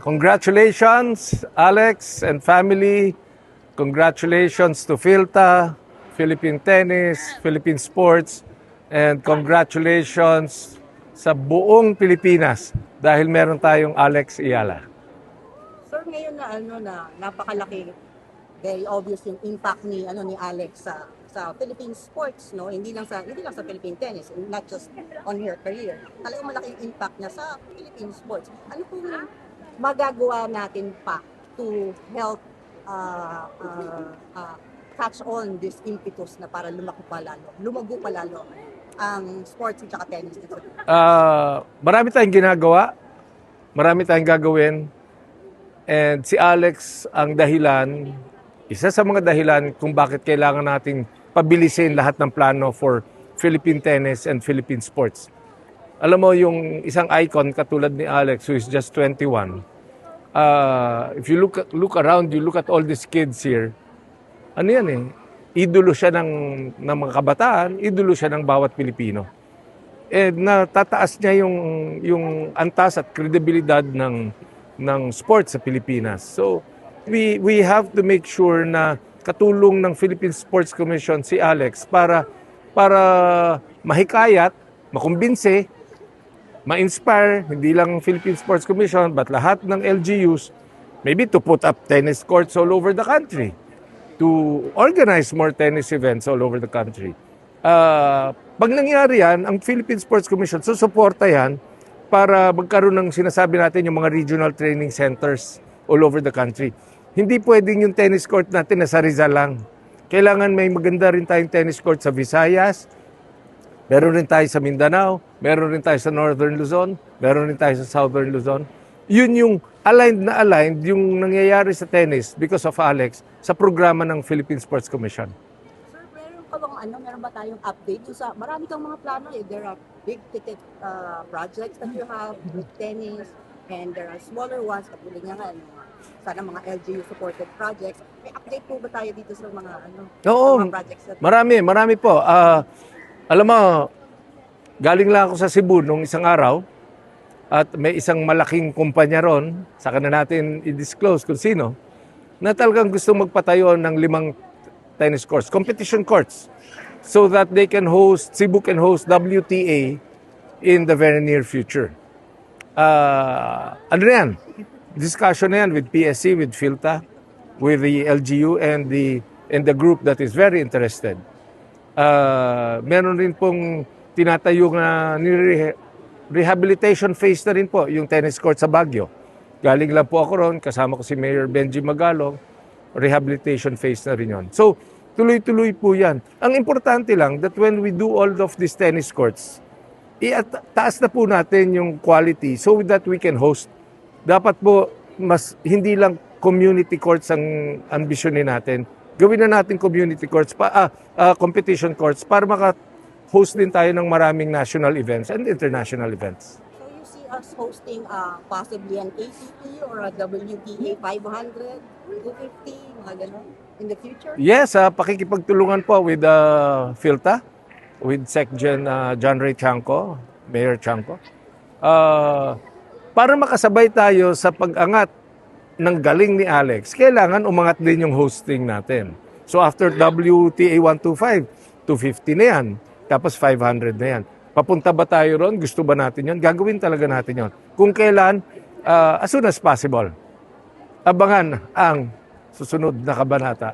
Congratulations, Alex and family. Congratulations to Philta, Philippine Tennis, Philippine Sports, and congratulations sa buong Pilipinas dahil meron tayong Alex Iyala. Sir, ngayon na napakalaki, very obvious yung impact ni Alex sa Philippine sports, no? Hindi lang sa Philippine tennis, not just on her career. Talagang malaki yung impact niya sa Philippine sports. Ano pong magagawa natin pa to help catch on this impetus na para lumago pa lalo ang sports at saka tennis dito? Marami tayong ginagawa, marami tayong gagawin, and si Alex ang dahilan, isa sa mga dahilan kung bakit kailangan nating pabilisin lahat ng plano for Philippine tennis and Philippine sports. Alam mo, yung isang icon katulad ni Alex, who is just 21, if you look around, you look at all these kids here, ano yan eh, idolo siya ng mga kabataan, idolo siya ng bawat Pilipino. Natataas niya yung antas at kredibilidad ng sports sa Pilipinas. So, we have to make sure na katulong ng Philippine Sports Commission si Alex para mahikayat, makumbinse, ma-inspire, hindi lang Philippine Sports Commission, but lahat ng LGUs, maybe to put up tennis courts all over the country, to organize more tennis events all over the country. Pag nangyari yan, ang Philippine Sports Commission, susuporta yan para magkaroon ng sinasabi natin yung mga regional training centers all over the country. Hindi pwedeng yung tennis court natin nasa Rizal lang. Kailangan may maganda rin tayong tennis court sa Visayas, meron rin tayo sa Mindanao, meron rin tayo sa Northern Luzon, meron rin tayo sa Southern Luzon. Yun yung aligned yung nangyayari sa tennis because of Alex sa programa ng Philippine Sports Commission. Sir, meron ba tayong update sa marami kang mga plano eh. There are big ticket projects that you have with tennis, and there are smaller ones katulad nga sana mga LGU supported projects. May update po ba tayo dito sa mga Oo, sa mga projects natin? marami po. Alam mo, galing lang ako sa Cebu nung isang araw at may isang malaking kumpanya ron, saka na natin i-disclose kung sino, na talagang gusto magpatayo ng 5 tennis courts, competition courts, so that Cebu can host WTA in the very near future. Ano na yan? Discussion na yan with PSC, with Philta, with the LGU and the group that is very interested. Meron rin pong tinatayo na rehabilitation phase na rin po yung tennis court sa Baguio. Galing lang po ako ron, kasama ko si Mayor Benji Magalong, rehabilitation phase na rin yon. So, tuloy-tuloy po yan. Ang importante lang that when we do all of these tennis courts, taas na po natin yung quality so that we can host. Dapat po, hindi lang community courts ang ambisyonin natin. Gawin na natin community courts, competition courts para maka-host din tayo ng maraming national events and international events. So you see us hosting possibly an ATP or a WTA 500, 250, mga ganun, in the future? Yes, pakikipagtulungan po with Philta, with SecGen John Ray Chanco, Mayor Chanco. Para makasabay tayo sa pag-angat ng galing ni Alex, kailangan umangat din yung hosting natin. So after WTA 125, 250 na yan, tapos 500 na yan. Papunta ba tayo ron? Gusto ba natin yon? Gagawin talaga natin yon. Kung kailan, as soon as possible. Abangan ang susunod na kabanata.